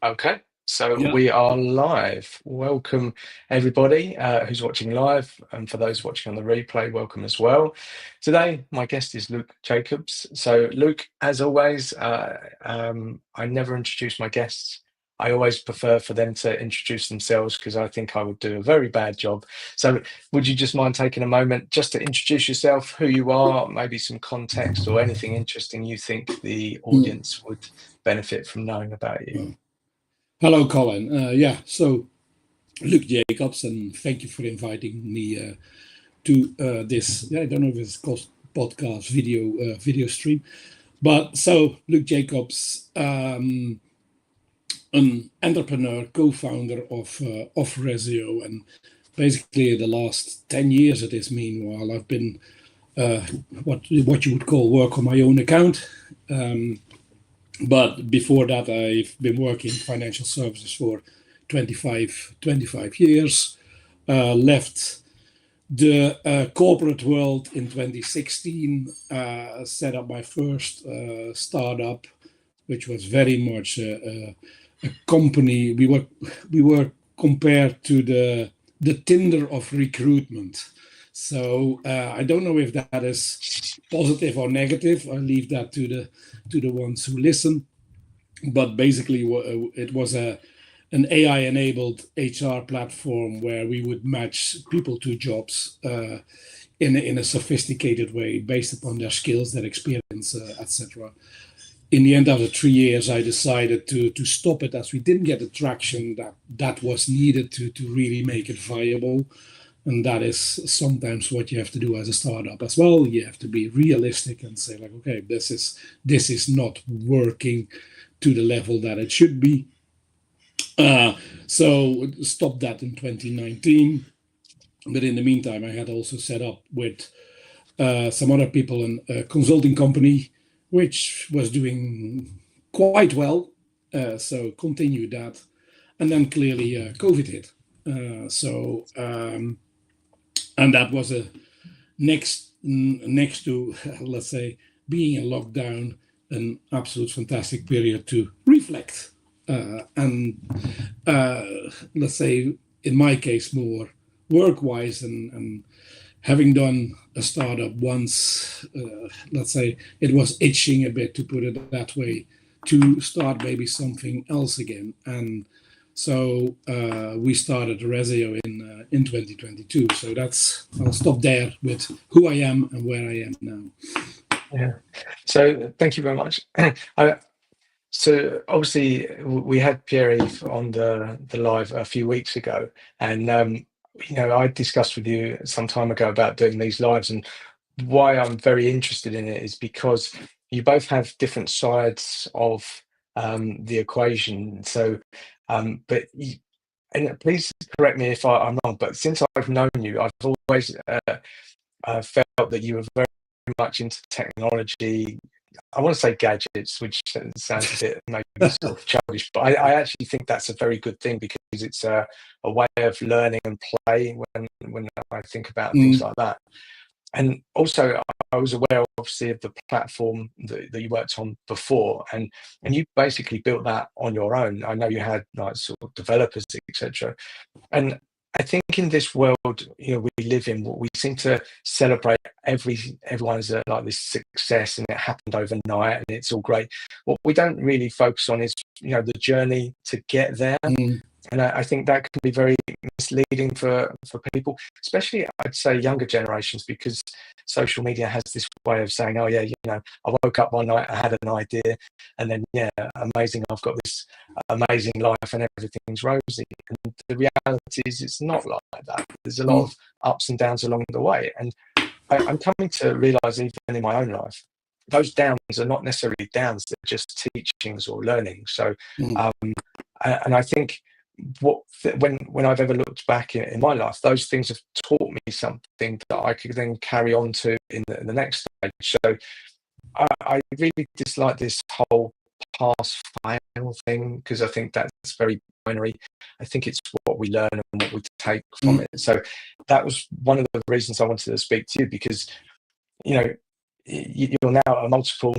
Okay, so Yeah. we are live. Welcome, everybody who's watching live, and for those watching on the replay, welcome as well. Today, my guest is Luuk Jacobs. So, Luuk, as always, I never introduce my guests. I always prefer for them to introduce themselves because I think I would do a very bad job. So, would you just mind taking a moment just to introduce yourself, who you are, maybe some context or anything interesting you think the Mm. audience would benefit from knowing about you? Hello, Colin. So Luuk Jacobs, and thank you for inviting me to this. I don't know if it's called podcast video stream, but so Luuk Jacobs, an entrepreneur, co-founder of Reseo, and basically the last 10 years of this. Meanwhile, I've been what you would call work on my own account. But before that, I've been working in financial services for 25 years. Left the corporate world in 2016, set up my first startup, which was very much a company. We were compared to the Tinder of recruitment. So I don't know if that is positive or negative. I leave that to the ones who listen. But basically, it was an AI-enabled HR platform where we would match people to jobs in a sophisticated way based upon their skills, their experience, etc. In the end, after 3 years, I decided to stop it as we didn't get the traction that was needed to really make it viable. And that is sometimes what you have to do as a startup as well. You have to be realistic and say, like, okay, this is not working to the level that it should be. So stopped that in 2019. But in the meantime, I had also set up with some other people in a consulting company, which was doing quite well. So continued that. And then clearly COVID hit. And that was a next to, let's say, being in lockdown, an absolute fantastic period to reflect. And let's say, in my case, more work-wise and having done a startup once, let's say, it was itching a bit, to put it that way, to start maybe something else again. And so we started Reseo in 2022. So I'll stop there with who I am and where I am now. Yeah. So thank you very much. So obviously we had Pierre-Yves on the live a few weeks ago, and I discussed with you some time ago about doing these lives, and why I'm very interested in it is because you both have different sides of the equation. So, but and please correct me if I'm wrong, but since I've known you, I've always felt that you were very much into technology. I want to say gadgets, which sounds a bit maybe sort of childish, but I actually think that's a very good thing, because it's a way of learning and play when I think about things like that. And also, I was aware, obviously, of the platform that you worked on before, and you basically built that on your own. I know you had like sort of developers, etc. And I think in this world, we live in, we seem to celebrate everyone as like this success, and it happened overnight, and it's all great. What we don't really focus on is, the journey to get there. And I think that can be very misleading for people, especially, I'd say, younger generations, because social media has this way of saying, oh yeah, I woke up one night, I had an idea, and then, yeah, amazing, I've got this amazing life and everything's rosy. And the reality is it's not like that. There's a lot of ups and downs along the way. And I'm coming to realize, even in my own life, those downs are not necessarily downs, they're just teachings or learning. So, and I think when I've ever looked back in my life, those things have taught me something that I could then carry on to in the next stage. So I really dislike this whole pass fail thing, because I think that's very binary. I think it's what we learn and what we take from it. So that was one of the reasons I wanted to speak to you, because you're now a multiple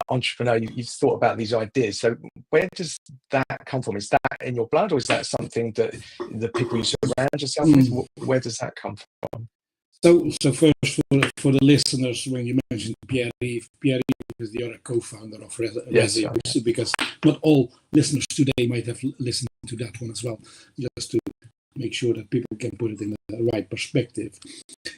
entrepreneur, you've thought about these ideas. So where does that come from? Is that in your blood, or is that something that the people you surround yourself with? Where does that come from? So first, for the listeners, when you mentioned Pierre-Yves is the other co-founder of Reseo, because not all listeners today might have listened to that one as well, just to make sure that people can put it in the right perspective.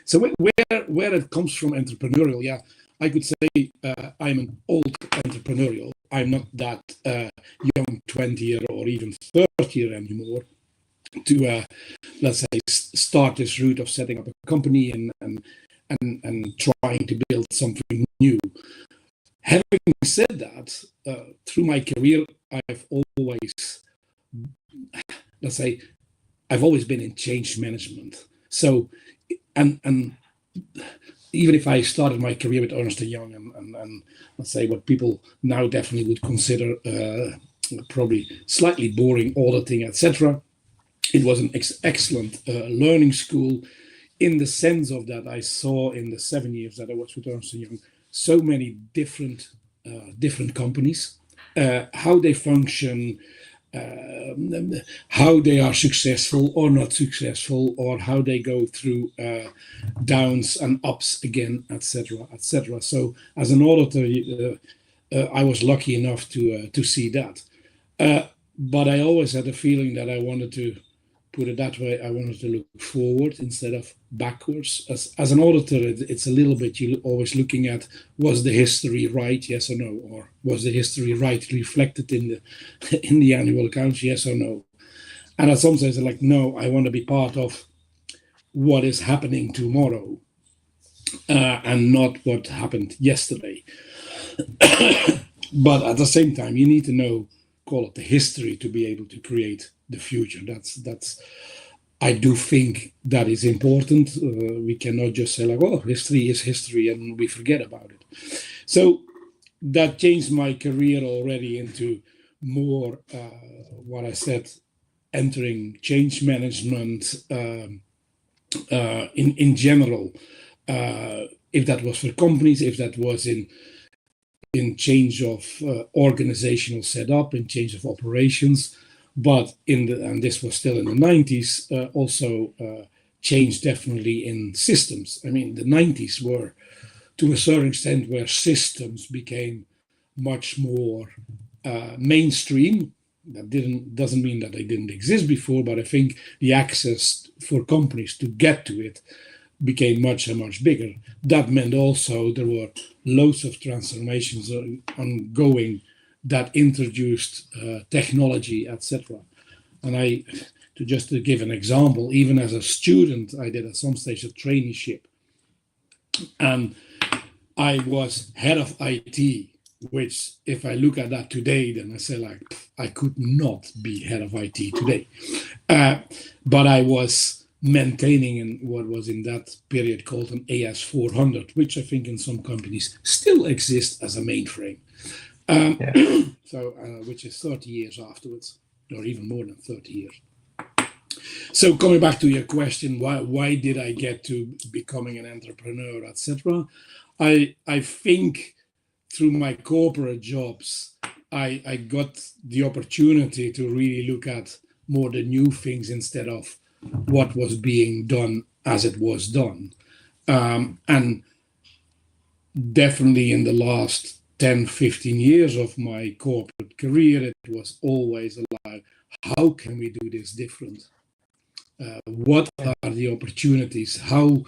So where it comes from, entrepreneurial, yeah, I could say I'm an old entrepreneurial. I'm not that young 20-year or even 30-year anymore to let's say start this route of setting up a company and trying to build something new. Having said that, through my career, I've always, let's say, I've always been in change management. So, and even if I started my career with Ernst & Young and let's say what people now definitely would consider probably slightly boring auditing, etc., it was an excellent learning school in the sense of that I saw in the 7 years that I was with Ernst & Young so many different companies, how they function, how they are successful or not successful, or how they go through downs and ups again, etc., etc. So as an auditor, I was lucky enough to see that. But I always had a feeling that I wanted to put it that way. I wanted to look forward instead of backwards. As an auditor, it's a little bit, you're always looking at, was the history right, yes or no? Or was the history right reflected in the annual accounts, yes or no? And at some stage, I'm like, no, I want to be part of what is happening tomorrow and not what happened yesterday. But at the same time, you need to know, call it the history, to be able to create the future. That's I do think that is important. We cannot just say like, oh, history is history and we forget about it. So that changed my career already into more what I said, entering change management in general. If that was for companies, if that was in change of organizational setup, in change of operations, but and this was still in the 90s, also change definitely in systems. I mean, the 90s were, to a certain extent, where systems became much more mainstream. That doesn't mean that they didn't exist before, but I think the access for companies to get to it became much and much bigger. That meant also there were loads of transformations ongoing that introduced technology, etc. And to give an example, even as a student, I did at some stage a traineeship, and I was head of IT, which if I look at that today, then I say like, I could not be head of IT today. But I was maintaining in what was in that period called an AS400, which I think in some companies still exists as a mainframe. So, which is 30 years afterwards, or even more than 30 years. So coming back to your question, why did I get to becoming an entrepreneur, etc.? I think through my corporate jobs, I got the opportunity to really look at more the new things instead of what was being done as it was done. And definitely in the last 10, 15 years of my corporate career, it was always like, how can we do this different? What are the opportunities? How,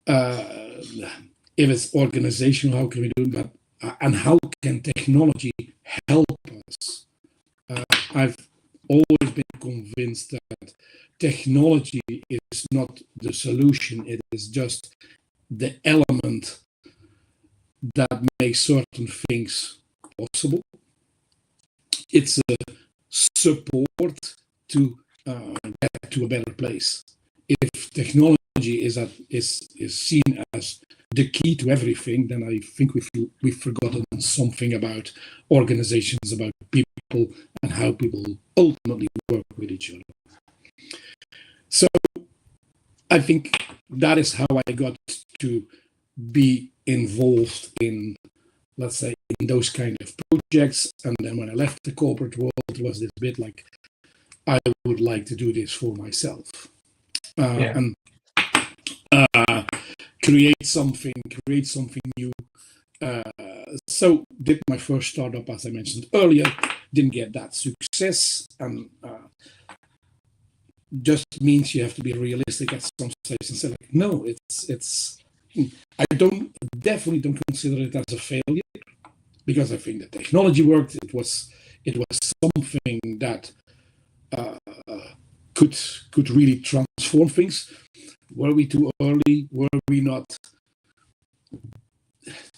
if it's organizational, how can we do that? And how can technology help us? I've always been convinced that technology is not the solution. It is just the element that makes certain things possible. It's a support to get to a better place. If technology is seen as the key to everything, then I think we've forgotten something about organizations, about people, and how people ultimately work with each other. So I think that is how I got to be involved in let's say, in those kind of projects. And then when I left the corporate world, it was this bit like, I would like to do this for myself. And create something new. So did my first startup, as I mentioned earlier, didn't get that success, and just means you have to be realistic at some stage and say, like, no, it's. I definitely don't consider it as a failure, because I think the technology worked. It was something that could really transform things. Were we too early? Were we not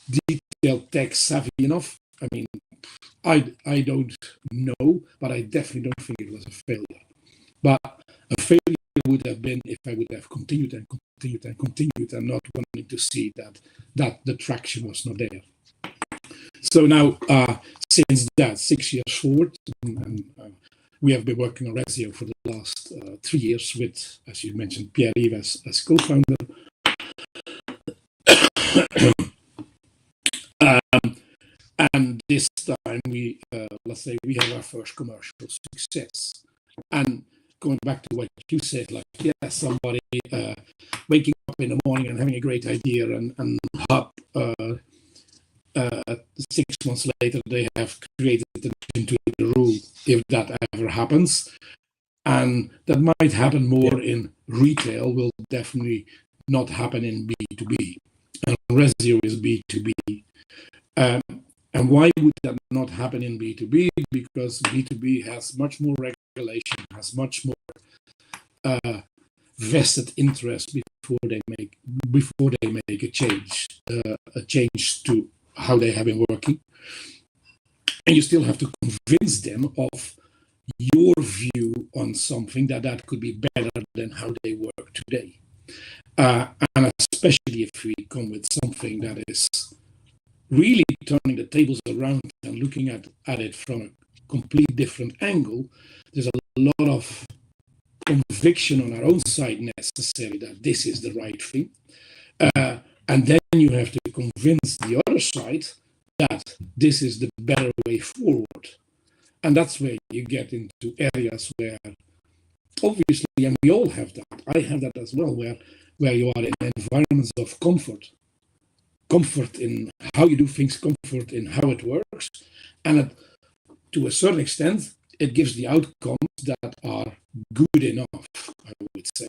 detailed tech savvy enough? I mean, I don't know, but I definitely don't think it was a failure. But a failure would have been if I would have continued and not wanting to see that the traction was not there. So now, since that, 6 years forward, and we have been working on Reseo for the last 3 years with, as you mentioned, Pierre-Yves as co-founder. And this time we, let's say, we have our first commercial success. And going back to what you said, like, yeah, somebody waking up in the morning and having a great idea, and hop, 6 months later, they have created it into the rule, if that ever happens. And that might happen more in retail, will definitely not happen in B2B. And Reseo is B2B. And why would that not happen in B2B? Because B2B has much more regulation, has much more vested interest before they make a change to how they have been working. And you still have to convince them of your view on something that could be better than how they work today. And especially if we come with something that is really turning the tables around and looking at it from a complete different angle, there's a lot of conviction on our own side necessary that this is the right thing. And then you have to convince the other side that this is the better way forward. And that's where you get into areas where, obviously, and we all have that, I have that as well, where you are in environments of comfort in how you do things, comfort in how it works, and to a certain extent, it gives the outcomes that are good enough, I would say.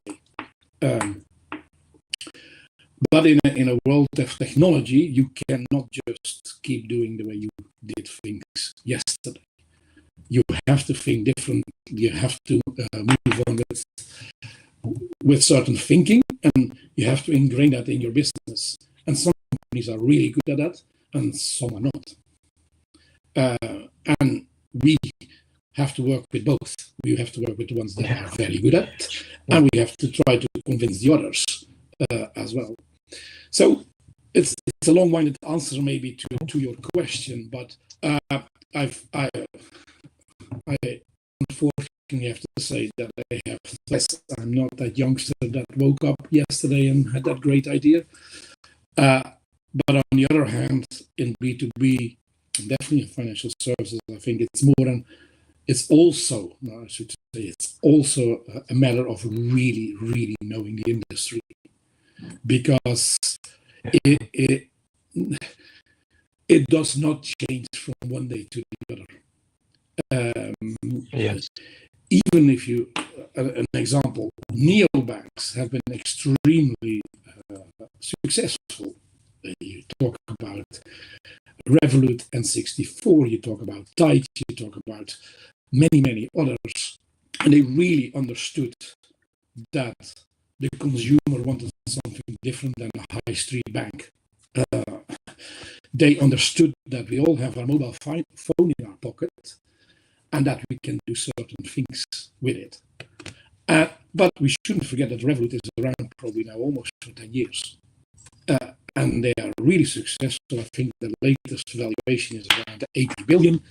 But in a world of technology, you cannot just keep doing the way you did things yesterday. You have to think different. You have to move on with certain thinking, and you have to ingrain that in your business. And some companies are really good at that, and some are not. And we have to work with both. We have to work with the ones that are very good at it, and we have to try to convince the others as well. So it's a long-winded answer maybe to your question, but I unfortunately have to say that I have less. I'm not that youngster that woke up yesterday and had that great idea. But on the other hand, in B2B, definitely in financial services, I think it's more than, it's also, no, I should say, it's also a matter of really, really knowing the industry, because it does not change from one day to the other. Yes. Even if you, an example, neobanks have been extremely successful. You talk about Revolut and N64, you talk about Tide, you talk about many, many others, and they really understood that the consumer wanted something different than a high street bank. They understood that we all have our mobile phone in our pocket, and that we can do certain things with it. But we shouldn't forget that Revolut is around probably now almost for 10 years. And they are really successful. I think the latest valuation is around 80 billion,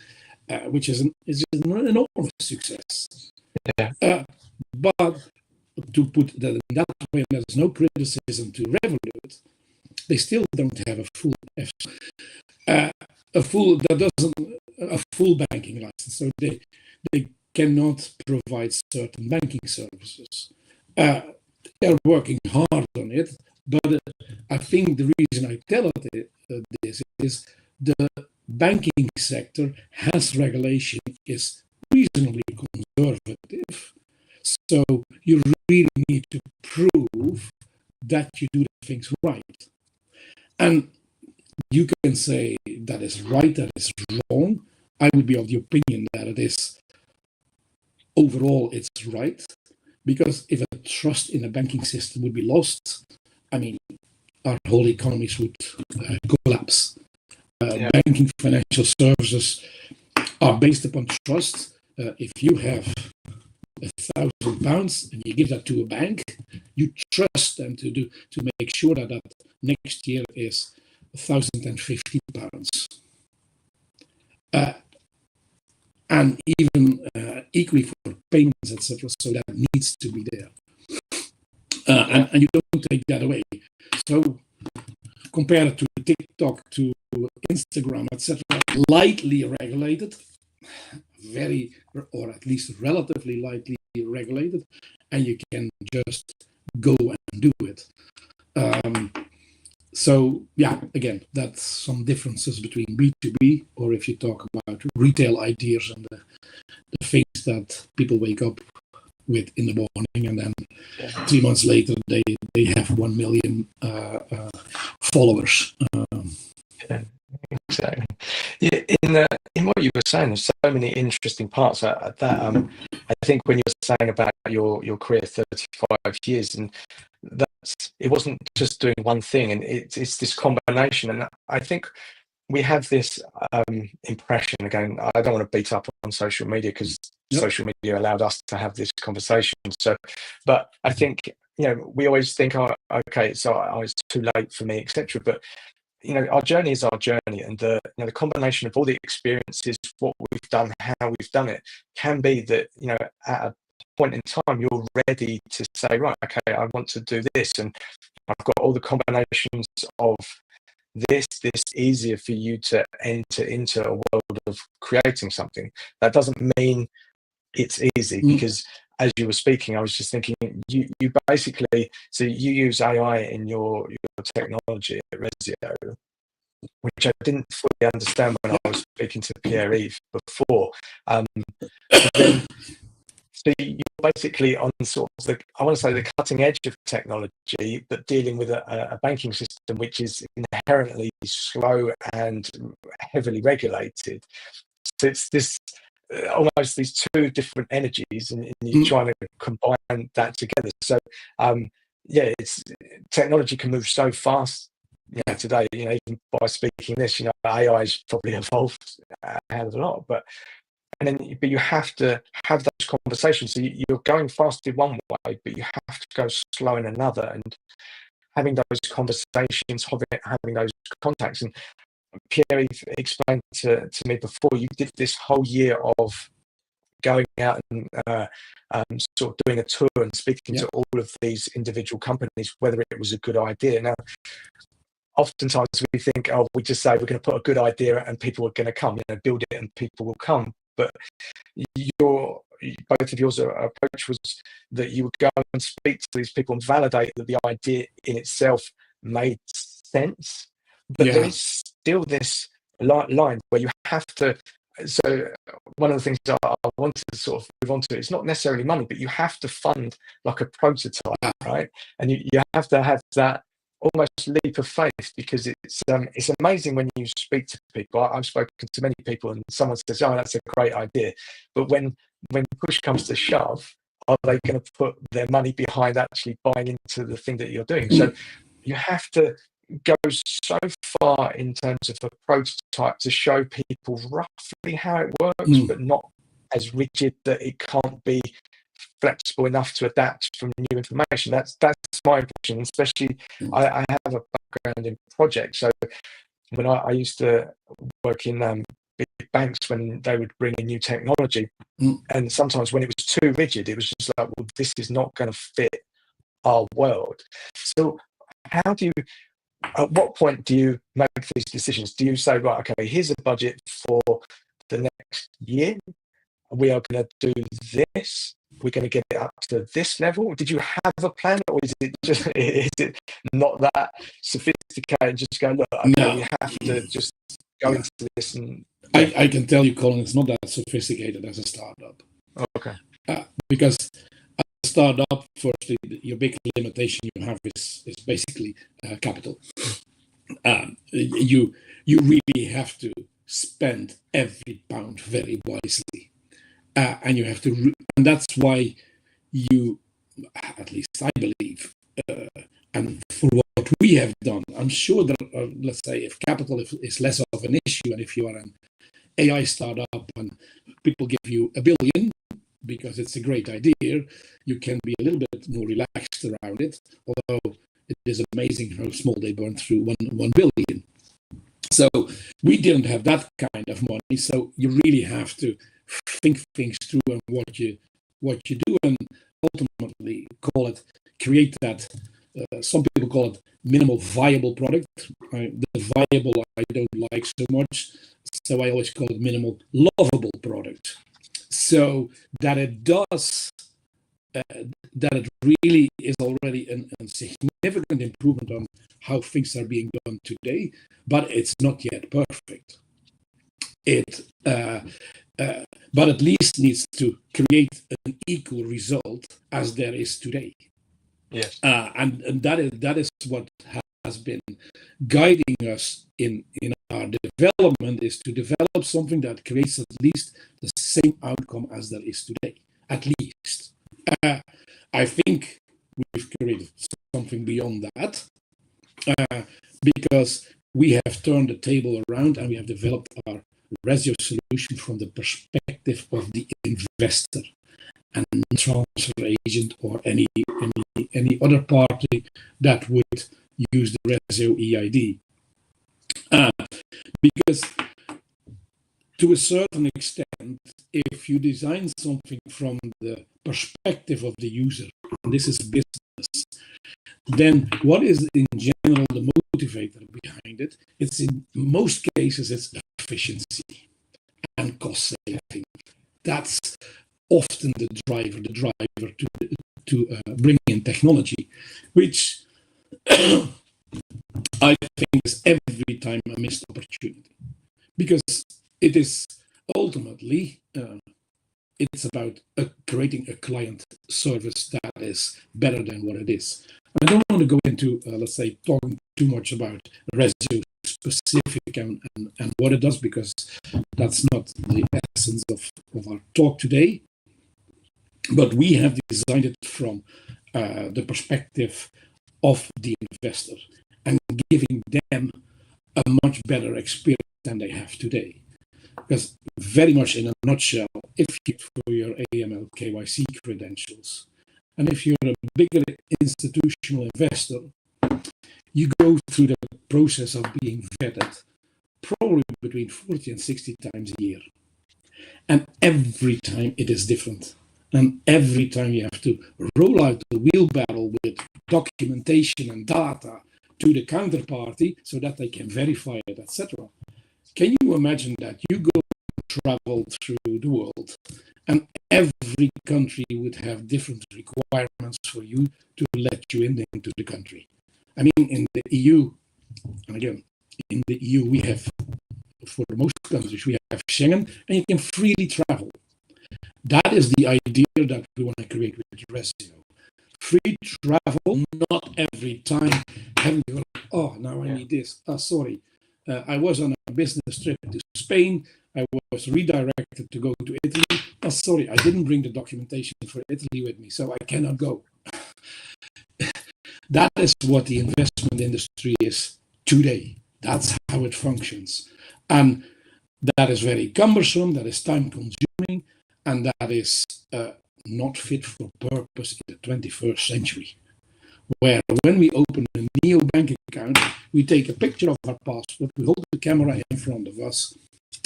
which is an enormous success. Yeah. But to put that in that way, there's no criticism to Revolut. they still don't have a full banking license, so they cannot provide certain banking services. They're working hard on it, but I think the reason I tell this is the banking sector has regulation, is reasonably conservative. So you really need to prove that you do the things right. And you can say that is right, that is wrong. I would be of the opinion that it is overall it's right, because if a trust in a banking system would be lost, I mean, our whole economies would collapse. Banking financial services are based upon trust. If you have £1,000 and you give that to a bank, you trust them to make sure that next year is £1,050. And even equally for payments, etc. So that needs to be there. And you don't take that away. So compare it to TikTok, to Instagram, etc., lightly regulated, very, or at least relatively lightly regulated, and you can just go and do it. So yeah, again, that's some differences between B2B, or if you talk about retail ideas and the things that people wake up with in the morning, and then 3 months later they have 1 million followers. Exactly. Yeah, in what you were saying, there's so many interesting parts that I think when you were saying about your career, 35 years, and it wasn't just doing one thing, and it's this combination. And I think we have this impression, again, I don't want to beat up on social media, because social media allowed us to have this conversation. So, but I think, we always think, oh, okay, so it's too late for me, etc. But our journey is our journey, and the combination of all the experiences, what we've done, how we've done it, can be that at a point in time you're ready to say, right, okay, I want to do this, and I've got all the combinations of this easier for you to enter into a world of creating something. That doesn't mean it's easy, because as you were speaking, I was just thinking, you basically, so you use AI in your technology at Reseo, which I didn't fully understand when I was speaking to Pierre-Yves before. Then, so you're basically on sort of I want to say the cutting edge of technology, but dealing with a banking system which is inherently slow and heavily regulated. So it's this almost these two different energies, and you're trying to combine that together. So it's technology can move so fast today. Even by speaking this, AI has probably evolved a hell of a lot, but you have to have those conversations. So you're going fast in one way, but you have to go slow in another, and having those conversations, having those contacts. And Pierre explained to me before, you did this whole year of going out and sort of doing a tour and speaking to all of these individual companies, whether it was a good idea. Now, oftentimes we think, oh, we just say we're going to put a good idea and people are going to come, build it and people will come. But both of yours approach was that you would go and speak to these people and validate that the idea in itself made sense. But there is still this line where you have to. So one of the things I want to sort of move on to, it's not necessarily money, but you have to fund like a prototype, right? And you have to have that almost leap of faith, because it's amazing when you speak to people. I've spoken to many people, and someone says, "Oh, that's a great idea," but when push comes to shove, are they going to put their money behind actually buying into the thing that you're doing? So you have to go so far in terms of a prototype to show people roughly how it works, but not as rigid that it can't be flexible enough to adapt from new information. That's my impression. Especially, I have a background in projects, so when I used to work in big banks, when they would bring in new technology, and sometimes when it was too rigid, it was just like, well, this is not going to fit our world. So how do you at what point do you make these decisions? Do you say, right, okay, here's a budget for the next year. We are going to do this. We're going to get it up to this level. Did you have a plan, or is it just is it not that sophisticated? Just go, look, okay, No. we have to just go into this. And I can tell you, Colin, it's not that sophisticated as a startup. okay. Because as a startup, firstly, your big limitation you have is basically capital. You really have to spend every pound very wisely, and you have to, and that's why you, at least I believe, and for what we have done, I'm sure that let's say if capital is less of an issue, and if you are an AI startup and people give you $1 billion because it's a great idea, you can be a little bit more relaxed around it. Although it is amazing how small they burn through 1 billion. So we didn't have that kind of money. So you really have to think things through and what you do, and ultimately create that. Some people call it minimal viable product. The viable I don't like so much, so I always call it minimal lovable product. So that it does, that it really is already a significant improvement on how things are being done today, but it's not yet perfect. But at least needs to create an equal result as there is today. Yes. And that is what has been guiding us in our development, is to develop something that creates at least the same outcome as there is today, at least. I think we've created something beyond that, because we have turned the table around and we have developed our Reseo solution from the perspective of the investor and transfer agent or any other party that would use the Reseo EID. Because to a certain extent, if you design something from the perspective of the user, and this is business, then what is in general the motivator behind it? It's in most cases, it's efficiency and cost saving. That's often the driver to bring in technology, which I think is every time a missed opportunity, because it is ultimately it's about creating a client service that is better than what it is. I don't want to go into let's say talking too much about Reseo specific and what it does, because that's not the essence of our talk today. But we have designed it from the perspective of the investor and giving them a much better experience than they have today. Because very much in a nutshell, if you for your AML KYC credentials, and if you're a bigger institutional investor, you go through the process of being vetted probably between 40 and 60 times a year. And every time it is different. And every time you have to roll out the wheelbarrow with documentation and data to the counterparty so that they can verify it, etc. Can you imagine that you go travel through the world and every country would have different requirements for you to let you into the country? I mean, in the EU, and again, in the EU, we have, for most countries, we have Schengen, and you can freely travel. That is the idea that we want to create with Reseo. Free travel, not every time having to go, oh, now I need this. Sorry, I was on a business trip to Spain. I was redirected to go to Italy. Sorry, I didn't bring the documentation for Italy with me, so I cannot go. That is what the investment industry is today. That's how it functions. And that is very cumbersome, that is time consuming, and that is not fit for purpose in the 21st century. Where when we open a neo bank account, we take a picture of our passport, we hold the camera in front of us,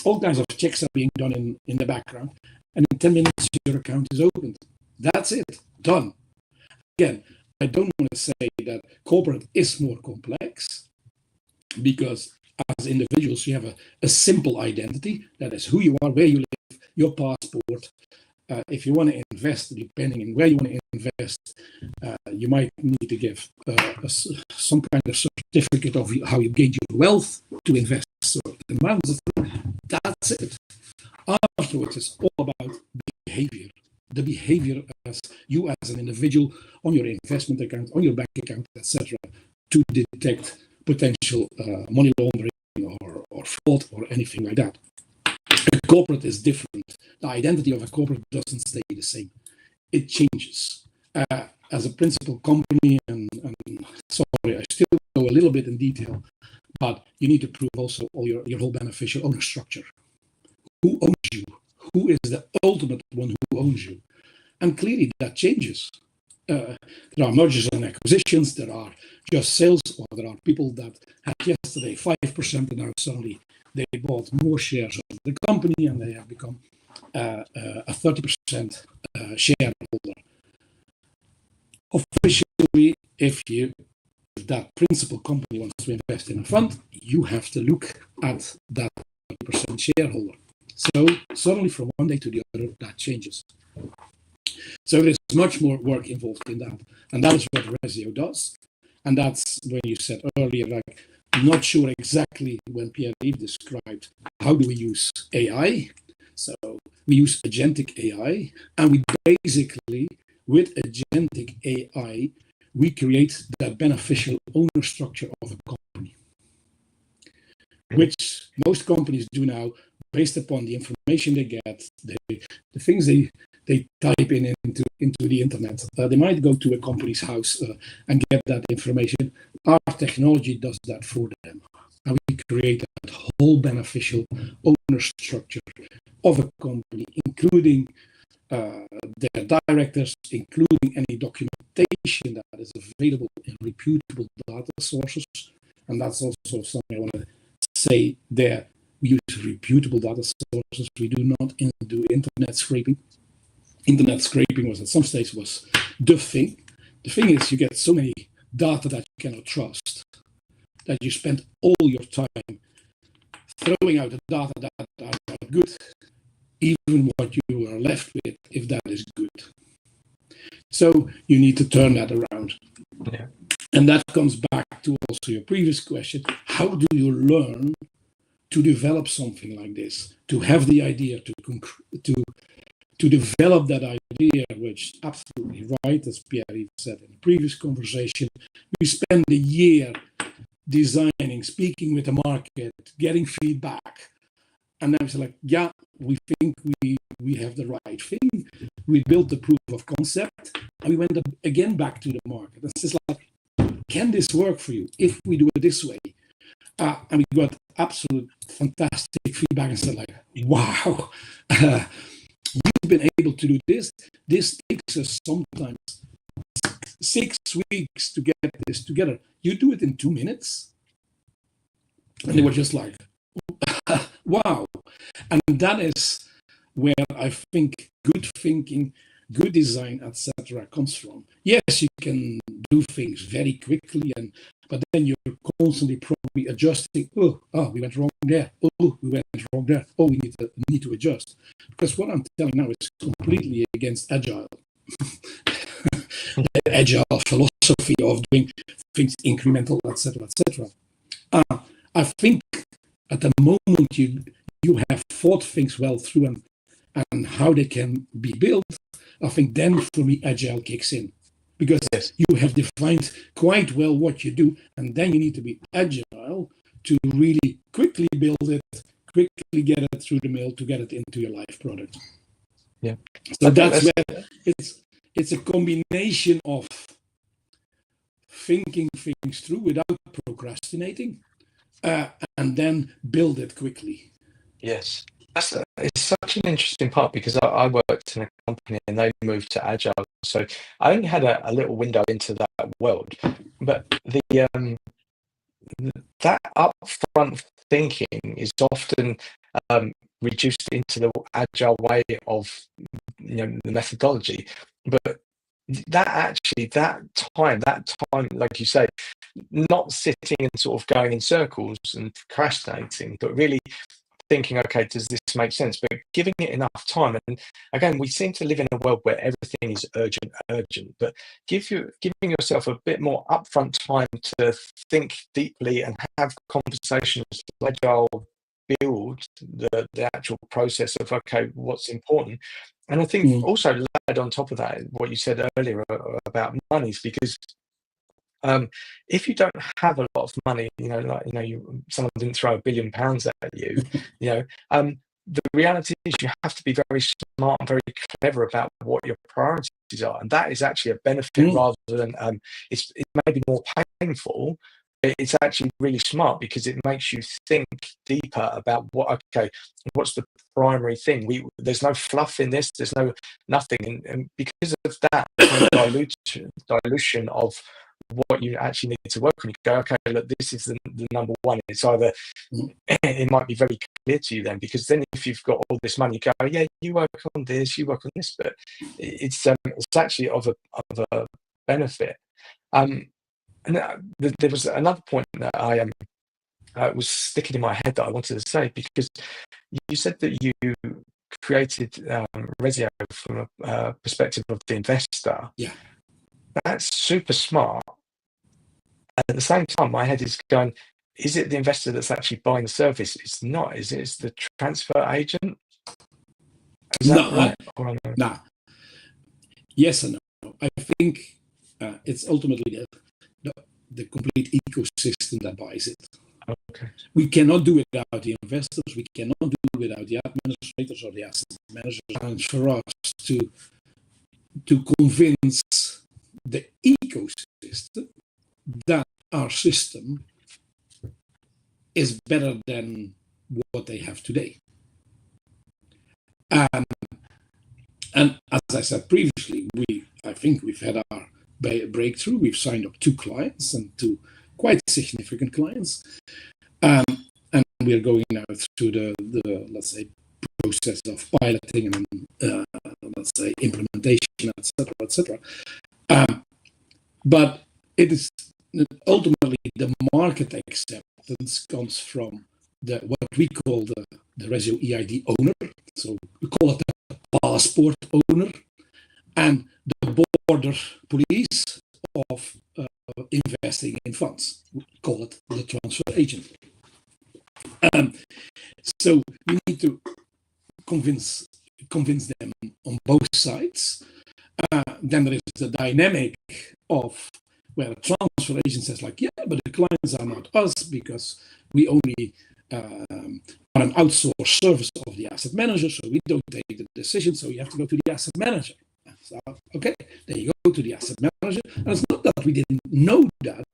all kinds of checks are being done in the background, and in 10 minutes your account is opened. That's it, done. Again, I don't want to say that corporate is more complex. because as individuals, you have a simple identity. That is who you are, where you live, your passport. If you want to invest, depending on where you want to invest, you might need to give some kind of certificate of how you gained your wealth to invest certain amounts. That's it. Afterwards, it's all about behavior. The behavior as you as an individual on your investment account, on your bank account, etc., to detect potential money laundering or fraud or anything like that. A corporate is different. The identity of a corporate doesn't stay the same. It changes. As a principal company, and sorry, I still go a little bit in detail, but you need to prove also all your whole beneficial owner structure. Who owns you? Who is the ultimate one who owns you? And clearly that changes. There are mergers and acquisitions, there are just sales, or there are people that had yesterday 5% and now suddenly they bought more shares of the company and they have become a 30% shareholder. Officially, if that principal company wants to invest in a fund, you have to look at that 30% shareholder. So suddenly from one day to the other, that changes. So there's much more work involved in that. And that is what Reseo does. And that's when you said earlier, like, I'm not sure exactly when Pierre-Yves described how do we use AI. So we use agentic AI, and we basically, with agentic AI, we create that beneficial owner structure of a company, which most companies do now based upon the information they get, the things they type into the internet. They might go to a company's house and get that information. Our technology does that for them. And we create that whole beneficial owner structure of a company, including their directors, including any documentation that is available in reputable data sources. And that's also something I want to say there. We use reputable data sources. We do not do internet scraping. Internet scraping was at some stage was the thing. The thing is, you get so many data that you cannot trust that you spend all your time throwing out the data that are not good, even what you are left with, if that is good. So you need to turn that around. Yeah. And that comes back to also your previous question. How do you learn to develop something like this, to have the idea, to develop that idea, which absolutely right, as Pierre said in the previous conversation, we spend a year designing, speaking with the market, getting feedback, and then it's like, yeah, we think we have the right thing. We built the proof of concept, and we went again back to the market. It's just like, can this work for you if we do it this way? And we got absolute fantastic feedback and said like, wow, you've been able to do this. This takes us sometimes 6 weeks to get this together. You do it in 2 minutes. And they were just like, wow. And that is where I think good thinking, good design, etc. comes from. Yes, you can do things very quickly, but then you're constantly probably adjusting. Oh, we went wrong there. Oh, we went wrong there. Oh, we need to adjust. Because what I'm telling now is completely against agile. The agile philosophy of doing things incremental, etc., etc. I think at the moment you have thought things well through and how they can be built, I think then for me agile kicks in, because yes, you have defined quite well what you do, and then you need to be agile to really quickly build it, quickly get it through the mill to get it into your live product. Yeah. So that's where it's a combination of thinking things through without procrastinating, and then build it quickly. Yes. It's such an interesting part because I worked in a company and they moved to agile. So I only had a little window into that world. But that upfront thinking is often reduced into the agile way of the methodology. But that time, like you say, not sitting and sort of going in circles and procrastinating, but really thinking, okay, does this make sense? But giving it enough time. And again, we seem to live in a world where everything is urgent, but giving yourself a bit more upfront time to think deeply and have conversations, agile, build the actual process of, okay, what's important. And I think also layered on top of that, what you said earlier about monies, because if you don't have a lot of money, someone didn't throw £1 billion at you, the reality is you have to be very smart and very clever about what your priorities are, and that is actually a benefit rather than it may be more painful. It's actually really smart because it makes you think deeper about what's the primary thing. There's no fluff in this. There's nothing, and because of that, there's no dilution of what you actually need to work on. You go, okay, look, this is the number one. It's either it might be very clear to you then, because then if you've got all this money, you go, yeah, you work on this, you work on this, but it's actually of a benefit. And there was another point that I was sticking in my head that I wanted to say, because you said that you created Reseo from a perspective of the investor. Yeah, that's super smart. At the same time, my head is going, is it the investor that's actually buying the service? It's not, is it? It's the transfer agent? Is that right? No. Yes and no. I think it's ultimately the complete ecosystem that buys it. Okay. We cannot do it without the investors. We cannot do it without the administrators or the asset managers. And for us to convince the ecosystem that our system is better than what they have today. And as I said previously, I think we've had our breakthrough. We've signed up 2 clients, and 2 quite significant clients. And we're going now through the let's say, process of piloting and let's say implementation, etc., etc. But it is ultimately the market acceptance comes from what we call the Reseo EID owner. So we call it the passport owner, and the border police of investing in funds. We call it the transfer agent. So we need to convince them on both sides. Then there is the dynamic of where a transfer agent says, like, yeah, but the clients are not us because we only are an outsourced service of the asset manager, so we don't take the decision, so you have to go to the asset manager. So, okay, then you go to the asset manager, and it's not that we didn't know that,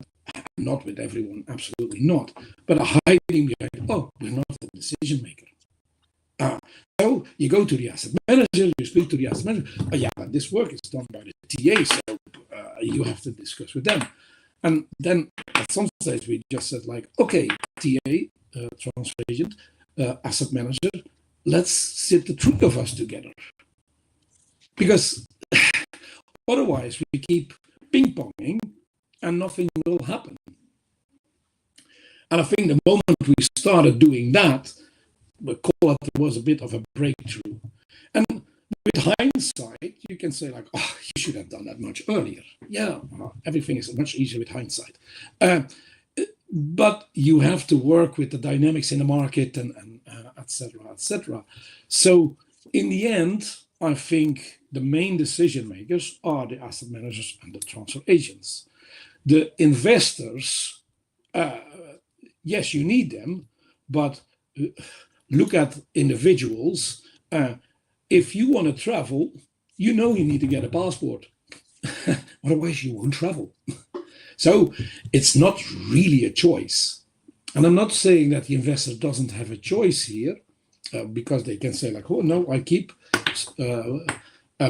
not with everyone, absolutely not, but hiding behind, oh, we're not the decision maker. So you go to the asset manager, you speak to the asset manager, oh yeah, but this work is done by the TA, so you have to discuss with them. And then at some stage we just said, like, okay, TA, transfer agent, asset manager, let's sit the 3 of us together. Because otherwise we keep ping-ponging and nothing will happen. And I think the moment we started doing that, we call it, was a bit of a breakthrough. And with hindsight, you can say, like, oh, you should have done that much earlier. Yeah, everything is much easier with hindsight. But you have to work with the dynamics in the market and et cetera, et cetera. So in the end, I think the main decision makers are the asset managers and the transfer agents. The investors, yes, you need them, but look at individuals. If you want to travel, you need to get a passport. Otherwise, you won't travel. So it's not really a choice. And I'm not saying that the investor doesn't have a choice here, because they can say, like, oh, no, I keep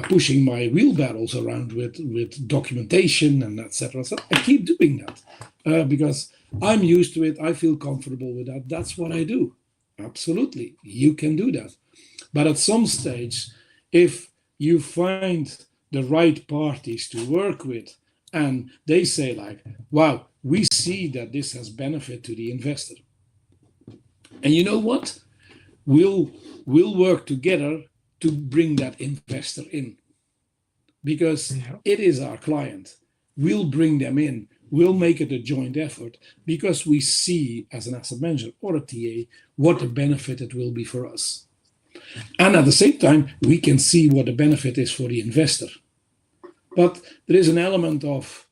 pushing my wheelbarrows around with documentation and et cetera. So I keep doing that because I'm used to it. I feel comfortable with that. That's what I do. Absolutely. You can do that. But at some stage, if you find the right parties to work with, and they say, like, wow, we see that this has benefit to the investor. And you know what? We'll work together to bring that investor in, because it is our client. We'll bring them in. We'll make it a joint effort because we see as an asset manager or a TA what the benefit it will be for us. And at the same time, we can see what the benefit is for the investor. But there is an element of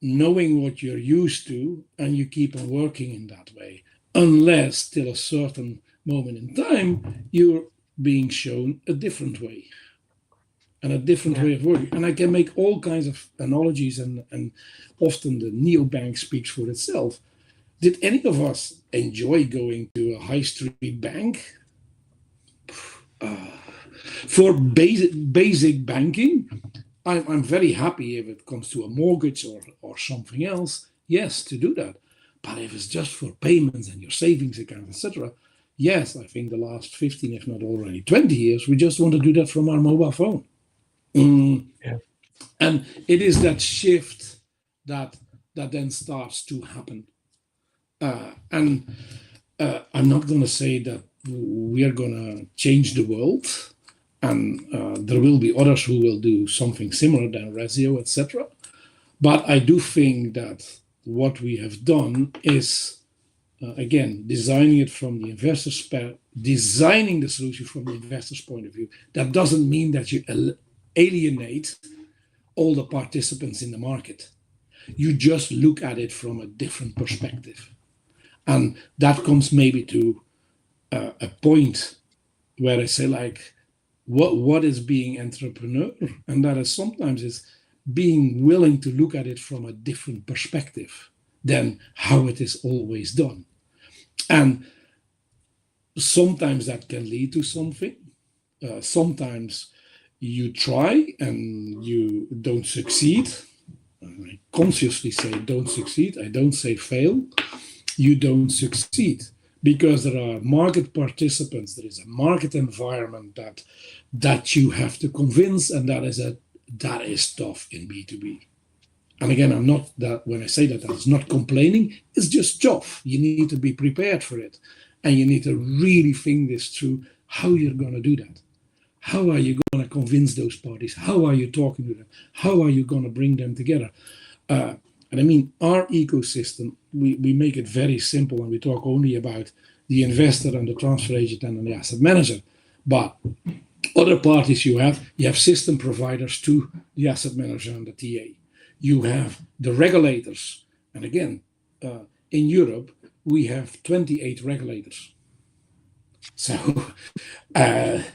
knowing what you're used to, and you keep on working in that way, unless till a certain moment in time, you're being shown a different way and a different way of working. And I can make all kinds of analogies, and often the neobank speaks for itself. Did any of us enjoy going to a high street bank? For basic banking, I'm very happy if it comes to a mortgage or something else, yes, to do that. But if it's just for payments and your savings account, etc., yes, I think the last 15, if not already 20 years, we just want to do that from our mobile phone. And it is that shift that then starts to happen. I'm not going to say that we are going to change the world, and there will be others who will do something similar than Reseo, etc. But I do think that what we have done is, again, designing it from the investor's designing the solution from the investor's point of view. That doesn't mean that you alienate all the participants in the market. You just look at it from a different perspective. And that comes maybe to a point where I say, like, what is being entrepreneur? And that is sometimes is being willing to look at it from a different perspective than how it is always done. And sometimes that can lead to something. Sometimes you try and you don't succeed. I consciously say don't succeed. I don't say fail. You don't succeed because there are market participants. There is a market environment that you have to convince, and that is tough in B2B. And again, I'm not that when I say that, that's not complaining. It's just tough. You need to be prepared for it, and you need to really think this through how you're going to do that. How are you going to convince those parties? How are you talking to them? How are you going to bring them together? And I mean, our ecosystem, we make it very simple, and we talk only about the investor and the transfer agent and the asset manager. But other parties you have system providers to the asset manager and the TA. You have the regulators. And again, in Europe, we have 28 regulators. So, and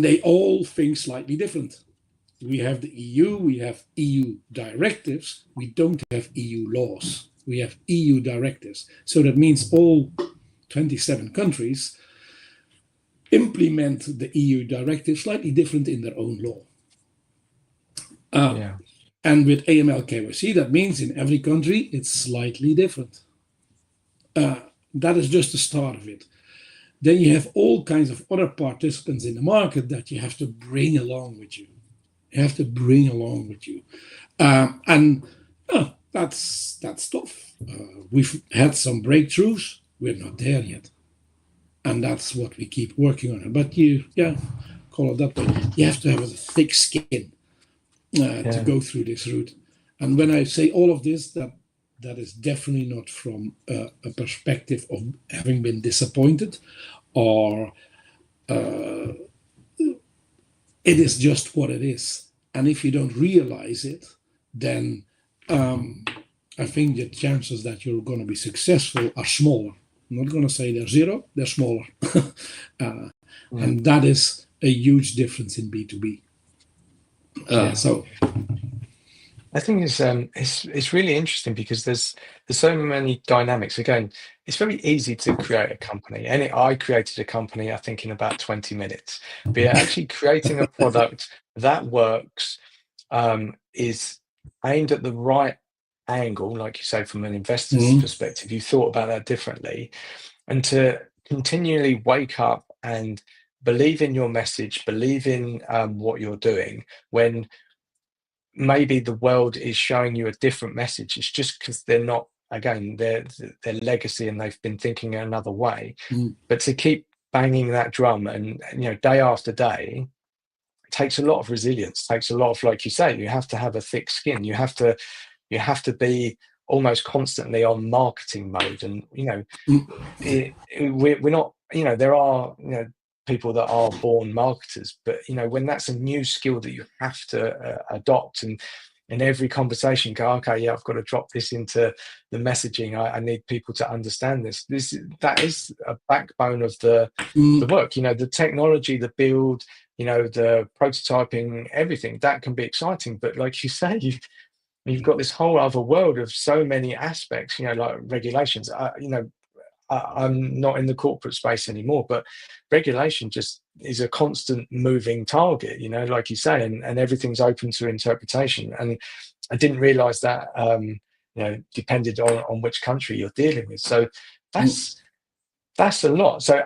they all think slightly different. We have the EU, we have EU directives, we don't have EU laws. We have EU directives. So that means all 27 countries implement the EU directive slightly different in their own law. And with AML KYC, that means in every country it's slightly different. That is just the start of it. Then you have all kinds of other participants in the market that you have to bring along with you. And that's tough. We've had some breakthroughs. We're not there yet. And that's what we keep working on. But call it that way. You have to have a thick skin to go through this route. And when I say all of this, that is definitely not from a perspective of having been disappointed, or it is just what it is. And if you don't realize it, then I think the chances that you're going to be successful are smaller. I'm not going to say they're zero, they're smaller. And that is a huge difference in B2B. So I think it's really interesting because there's so many dynamics. Again, it's very easy to create a company, and I created a company, I think, in about 20 minutes. But actually creating a product that works is aimed at the right angle, like you say, from an investor's perspective. You thought about that differently, and to continually wake up and believe in your message, believe in what you're doing when maybe the world is showing you a different message. It's just because they're not, again, their legacy, and they've been thinking another way. But to keep banging that drum, and day after day, it takes a lot of resilience, takes a lot of, like you say, you have to have a thick skin. You have to be almost constantly on marketing mode. And we're not, there are people that are born marketers, but when that's a new skill that you have to adopt, and in every conversation go, okay, yeah, I've got to drop this into the messaging. I need people to understand this. That is a backbone of the work. The technology, the build, the prototyping, everything that can be exciting, but like you say, you've got this whole other world of so many aspects, like regulations. I'm not in the corporate space anymore, but regulation just is a constant moving target, like you say, and everything's open to interpretation. And I didn't realize that, depended on which country you're dealing with. So that's a lot. So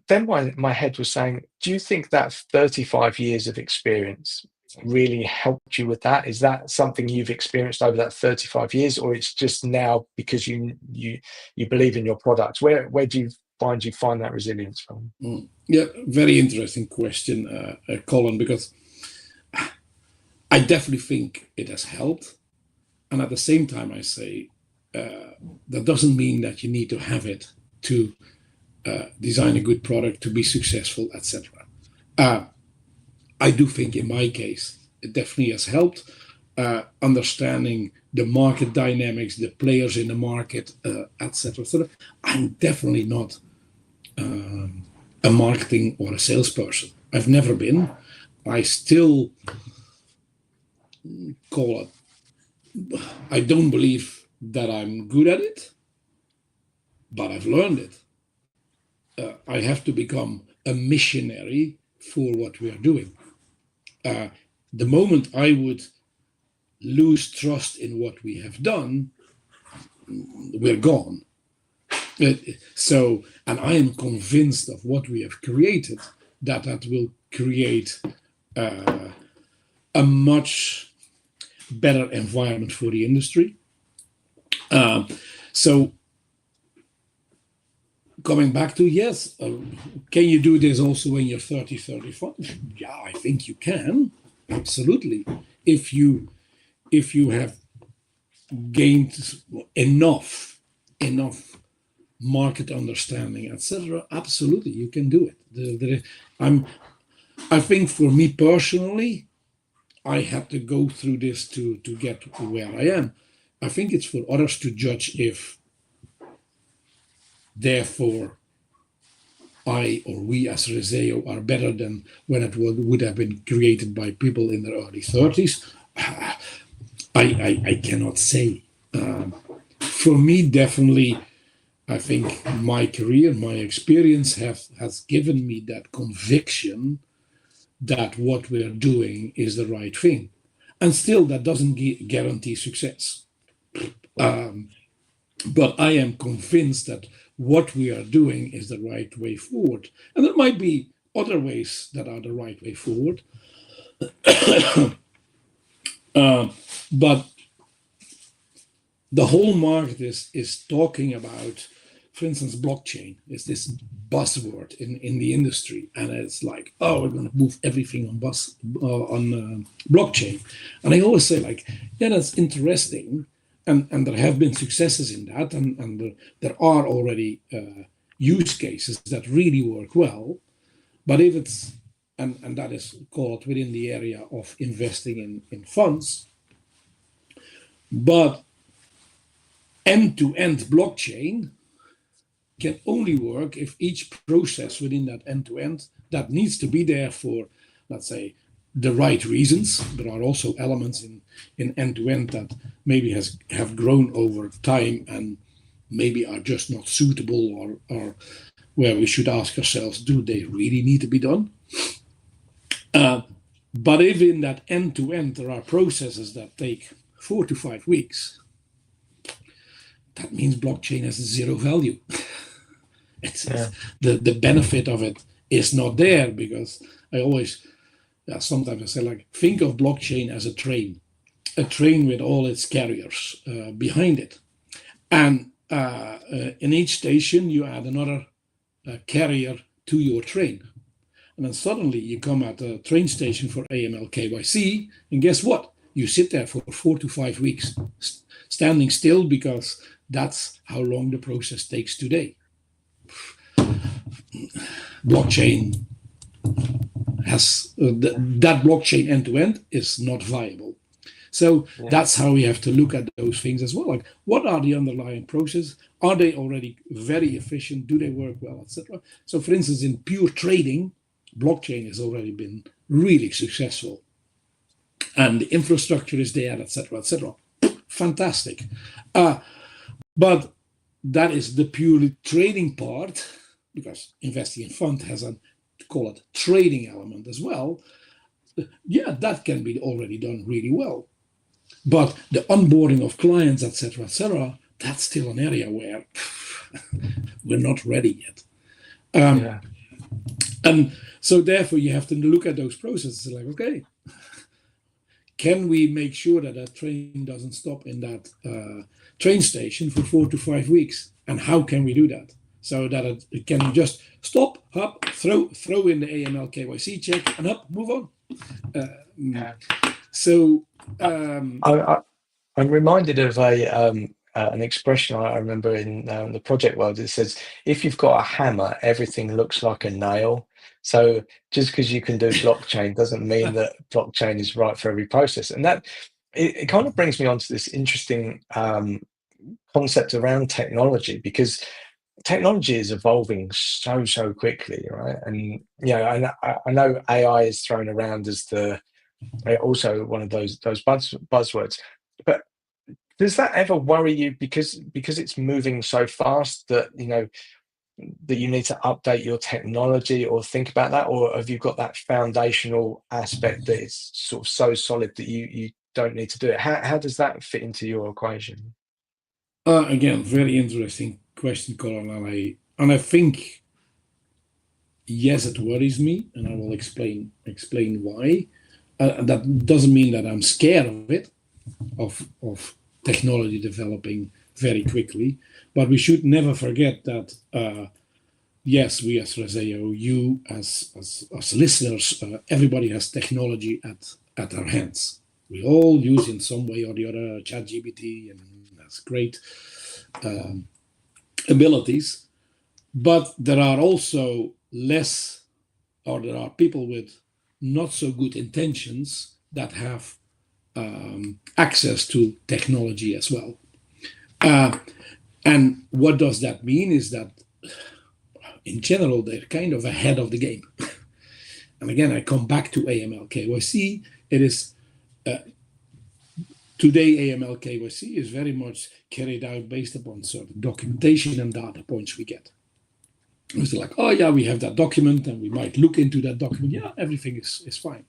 then my head was saying, do you think that 35 years of experience really helped you with that? Is that something you've experienced over that 35 years, or it's just now because you believe in your products? Where do you find that resilience from? Yeah, very interesting question, Colin, because I definitely think it has helped. And at the same time, I say that doesn't mean that you need to have it to design a good product, to be successful, etc. I do think in my case, it definitely has helped. Understanding the market dynamics, the players in the market, etc. I'm definitely not a marketing or a salesperson. I've never been. I still call it, I don't believe that I'm good at it, but I've learned it. I have to become a missionary for what we are doing. The moment I would lose trust in what we have done, we're gone. And I am convinced of what we have created, that will create a much better environment for the industry. So coming back to, yes, can you do this also when you're 30, 35? Yeah, I think you can, absolutely. If you have gained enough market understanding, etc., absolutely, you can do it. I think for me personally, I had to go through this to get where I am. I think it's for others to judge if, therefore, I or we as Reseo are better than when it would have been created by people in their early 30s. I cannot say. For me, definitely, I think my career, my experience has given me that conviction that what we're doing is the right thing. And still, that doesn't guarantee success. But I am convinced that what we are doing is the right way forward. And there might be other ways that are the right way forward. But the whole market is talking about, for instance, blockchain is this buzzword in the industry. And it's like, oh, we're going to move everything on blockchain. And I always say, like, yeah, that's interesting. And there have been successes in that, and there are already use cases that really work well. But if it's, and that is called within the area of investing in funds, but end-to-end blockchain can only work if each process within that end-to-end that needs to be there for, let's say, the right reasons. There are also elements in end-to-end that maybe have grown over time and maybe are just not suitable, or where we should ask ourselves, do they really need to be done? But if in that end-to-end there are processes that take 4 to 5 weeks, that means blockchain has zero value. The benefit of it is not there, because I always, sometimes I say, like, think of blockchain as a train. a train with all its carriers behind it. And in each station, you add another carrier to your train. And then suddenly you come at a train station for AML KYC, and guess what? You sit there for 4 to 5 weeks, standing still, because that's how long the process takes today. Blockchain has that blockchain end-to-end is not viable. So that's how we have to look at those things as well. Like, what are the underlying processes? Are they already very efficient? Do they work well, etc.? So, for instance, in pure trading, blockchain has already been really successful, and the infrastructure is there, etc., etc. Fantastic. But that is the purely trading part, because investing in fund has a, call it, trading element as well. Yeah, that can be already done really well. But the onboarding of clients, etc., that's still an area where we're not ready yet. And so therefore you have to look at those processes like, okay, can we make sure that that train doesn't stop in that train station for 4 to 5 weeks? And how can we do that? So that it can just stop, hop, throw in the AML KYC check, and up, move on. So I'm reminded of an expression I remember in the project world. It says, if you've got a hammer, everything looks like a nail. So just because you can do blockchain doesn't mean that blockchain is right for every process. And that it kind of brings me on to this interesting concept around technology, because technology is evolving so quickly, right? And I know AI is thrown around as also one of those buzzwords, but does that ever worry you, because it's moving so fast that that you need to update your technology or think about that? Or have you got that foundational aspect that it's sort of so solid that you don't need to do it? How does that fit into your equation? Again, very interesting question, Colin, and I think, yes, it worries me, and I will explain why. That doesn't mean that I'm scared of it, of technology developing very quickly, but we should never forget that yes, we as Reseo, you as listeners, everybody has technology at our hands. We all use in some way or the other ChatGPT, and that's great abilities, but there are also there are people with not so good intentions that have access to technology as well. And what does that mean is that in general, they're kind of ahead of the game. And again, I come back to AML KYC. It is today, AML KYC is very much carried out based upon certain documentation and data points we get. It's like, oh yeah, we have that document and we might look into that document. Yeah, everything is fine.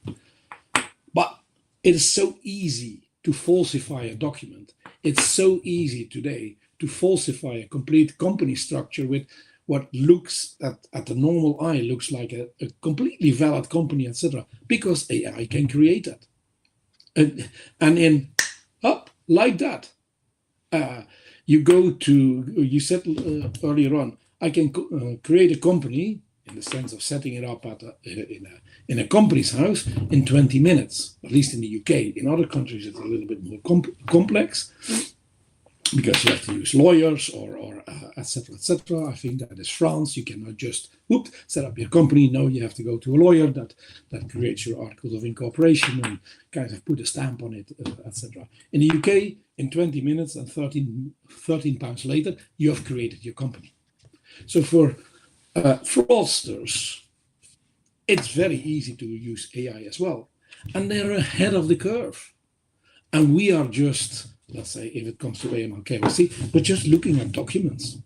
But it is so easy to falsify a document. It's so easy today to falsify a complete company structure with what looks at the normal eye looks like a completely valid company, etc., because AI can create that. And like that, you said earlier on, I can create a company in the sense of setting it up in a company's house in 20 minutes, at least in the UK. In other countries, it's a little bit more complex, because you have to use lawyers or etc. I think that is France. You cannot just set up your company. No, you have to go to a lawyer that creates your articles of incorporation and kind of put a stamp on it, etc. In the UK, in 20 minutes and 13 pounds later, you have created your company. So for fraudsters, it's very easy to use AI as well. And they're ahead of the curve. And we are just, let's say, if it comes to AML KYC, we're just looking at documents.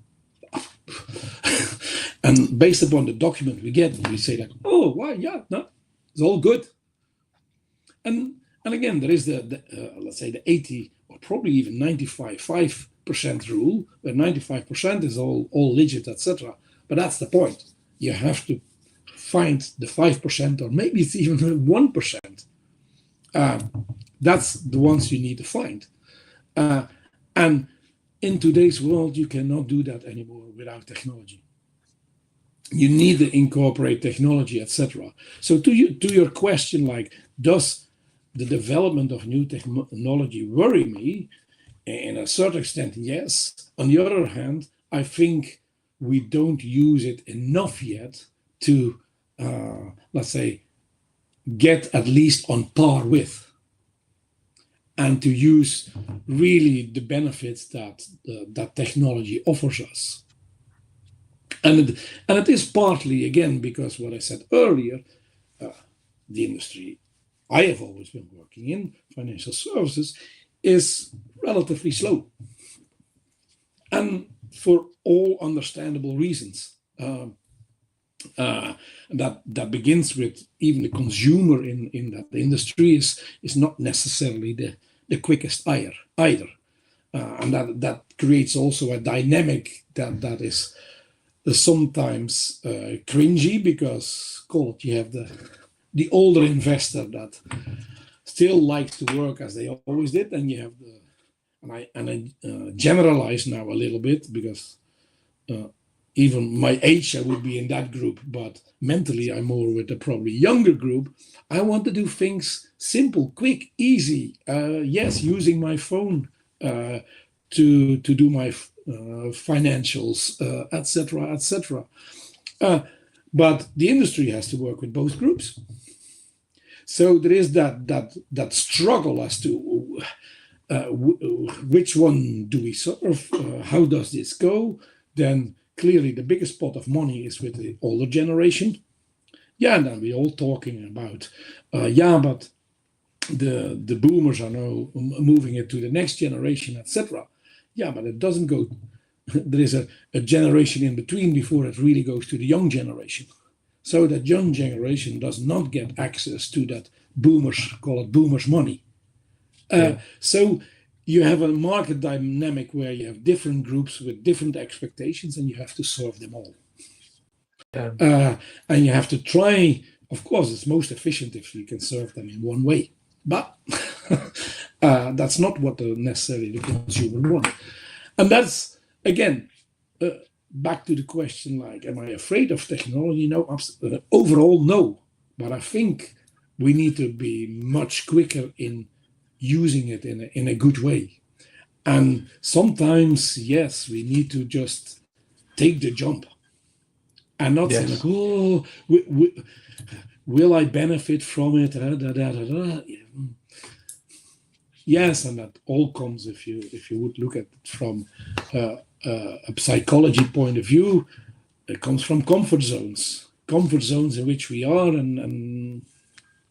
And based upon the document we get, we say like, oh, well, yeah, no, it's all good. And again, there is let's say the 80 or probably even 95% rule, where 95% is all legit, etc. But that's the point. You have to find the 5%, or maybe it's even 1%, That's the ones you need to find. And in today's world, you cannot do that anymore without technology. You need to incorporate technology, etc. So to your question, like, does the development of new technology worry me? In a certain extent, yes. On the other hand, I think we don't use it enough yet to, let's say, get at least on par with, and to use really the benefits that that technology offers us. And it is partly, again, because what I said earlier, the industry I have always been working in, financial services, is relatively slow. And for all understandable reasons. That begins with even the consumer in that industry is not necessarily the quickest either. And that creates also a dynamic that is sometimes cringy, because, call it, you have the older investor that still likes to work as they always did, and you have and I generalize now a little bit, because even my age, I would be in that group, but mentally I'm more with the probably younger group. I want to do things simple, quick, easy. Yes, using my phone to do my financials, etc., etc. But the industry has to work with both groups. So there is that struggle as to which one do we serve? How does this go? Then clearly the biggest pot of money is with the older generation. Yeah, and then we're all talking about, but the boomers are now moving it to the next generation, etc. Yeah, but it doesn't go. There is a generation in between before it really goes to the young generation. So that young generation does not get access to that boomers, call it boomers money. So you have a market dynamic where you have different groups with different expectations, and you have to serve them all. And you have to try, of course, it's most efficient if you can serve them in one way. But that's not what necessarily the consumer wants. And that's, again, back to the question, like, am I afraid of technology? No, overall, no. But I think we need to be much quicker in using it in a good way. And sometimes, yes, we need to just take the jump and not say, like, oh, will I benefit from it? Yes, and that all comes, if you would look at it from a psychology point of view, it comes from comfort zones in which we are, and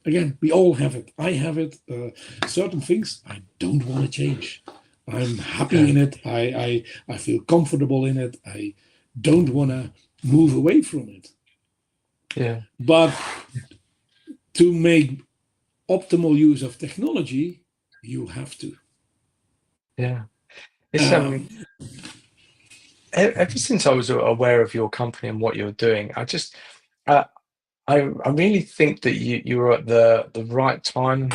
again, we all have it. I have it. Certain things I don't want to change. I'm happy in it. I feel comfortable in it. I don't want to move away from it. Yeah. But to make optimal use of technology, you have to. Yeah. It's ever since I was aware of your company and what you're doing, I really think that you're at the right time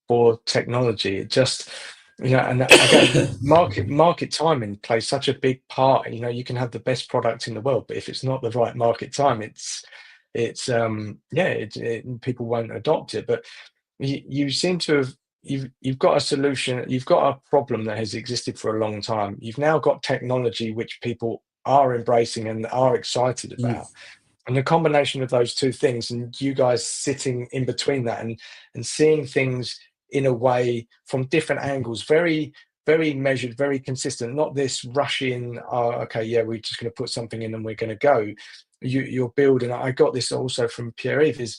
for technology. It just, and again, market timing plays such a big part. You can have the best product in the world, but if it's not the right market time, people won't adopt it. But you seem to have you've got a solution. You've got a problem that has existed for a long time. You've now got technology which people are embracing and are excited about. And the combination of those two things, and you guys sitting in between that and seeing things in a way from different angles, very, very measured, very consistent, not this rushing, okay, yeah, we're just going to put something in and we're going to go. You're building. I got this also from Pierre-Yves, is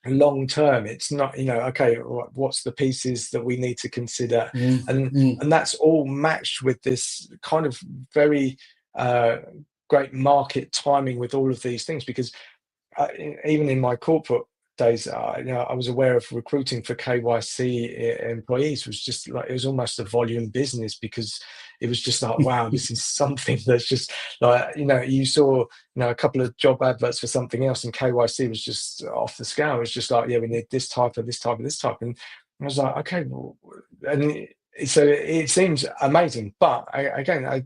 long term. It's not, okay, what's the pieces that we need to consider? And that's all matched with this kind of very great market timing with all of these things, because even in my corporate days, I was aware of recruiting for KYC employees was just like, it was almost a volume business, because it was just like, wow, this is something that's just like, you saw, a couple of job adverts for something else, and KYC was just off the scale. It's just like, yeah, we need this type of this type of this type. And I was like, okay, well, and so it seems amazing, but a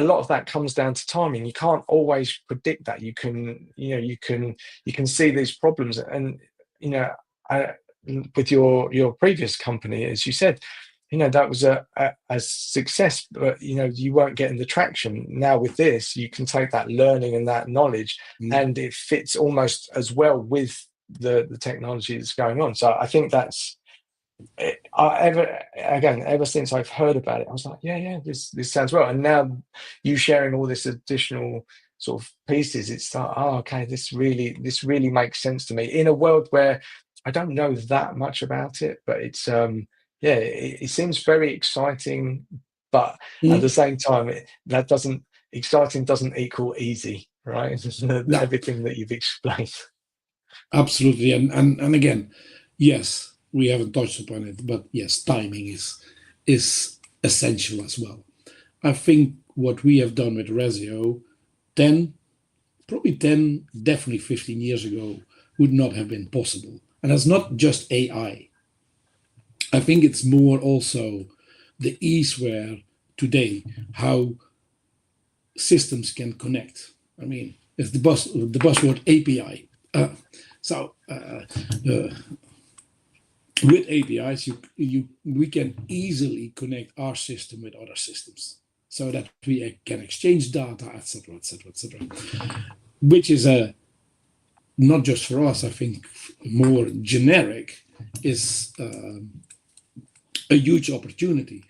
lot of that comes down to timing. You can't always predict that. You can see these problems, and you know, I, with your previous company, as you said, that was a success, but you weren't getting the traction. Now with this, you can take that learning and that knowledge, and it fits almost as well with the technology that's going on. So I think that's ever since I've heard about it, I was like, yeah, this sounds well. And now you sharing all this additional sort of pieces, it's like, oh, okay, this really makes sense to me in a world where I don't know that much about it, but it's yeah, it seems very exciting, but at the same time, exciting doesn't equal easy, right? No, Everything that you've explained. absolutely. And again, yes, we haven't touched upon it, but yes, timing is essential as well. I think what we have done with Reseo 10, probably 10, definitely 15 years ago would not have been possible. And that's not just AI. I think it's more also the ease where today how systems can connect. I mean, it's the buzzword API. With APIs, we can easily connect our system with other systems, so that we can exchange data, etc., etc., etc. Which is not just for us. I think more generic is a huge opportunity.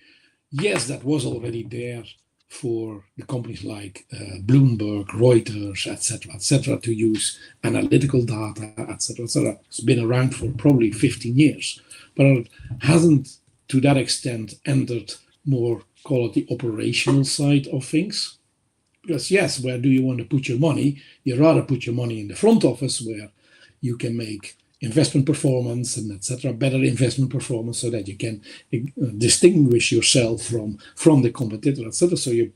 Yes, that was already there for the companies like Bloomberg, Reuters, etc., to use analytical data, etc. It's been around for probably 15 years, but it hasn't, to that extent, entered more quality operational side of things. Because yes, where do you want to put your money? You rather put your money in the front office where you can make investment performance and etc. better investment performance, so that you can distinguish yourself from the competitor, etc. So you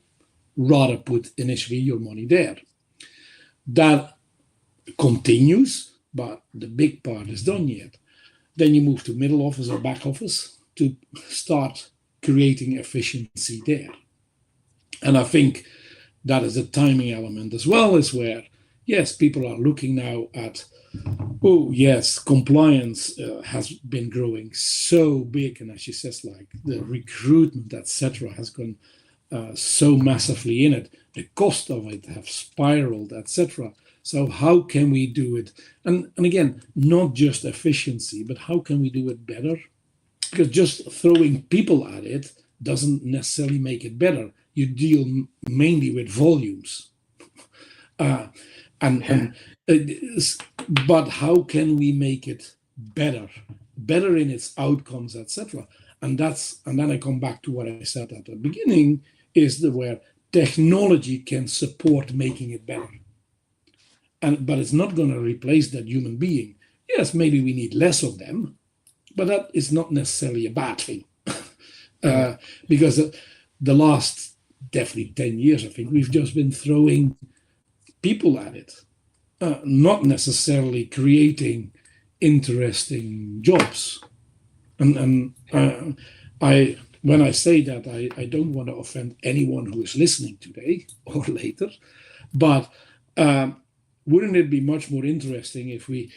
rather put initially your money there. That continues, but the big part is done yet. Then you move to middle office or back office to start creating efficiency there. And I think that is a timing element as well, is where, yes, people are looking now at, oh, yes, compliance has been growing so big. And as she says, like the recruitment, etc., has gone so massively in it. The cost of it have spiraled, etc. So how can we do it? And again, not just efficiency, but how can we do it better? Because just throwing people at it doesn't necessarily make it better. You deal mainly with volumes. But how can we make it better in its outcomes, etc.? And then I come back to what I said at the beginning, is where technology can support making it better. But it's not going to replace that human being. Yes, maybe we need less of them, but that is not necessarily a bad thing. Because the last definitely 10 years, I think, we've just been throwing people at it, not necessarily creating interesting jobs. And when I say that, I don't want to offend anyone who is listening today or later, but wouldn't it be much more interesting if the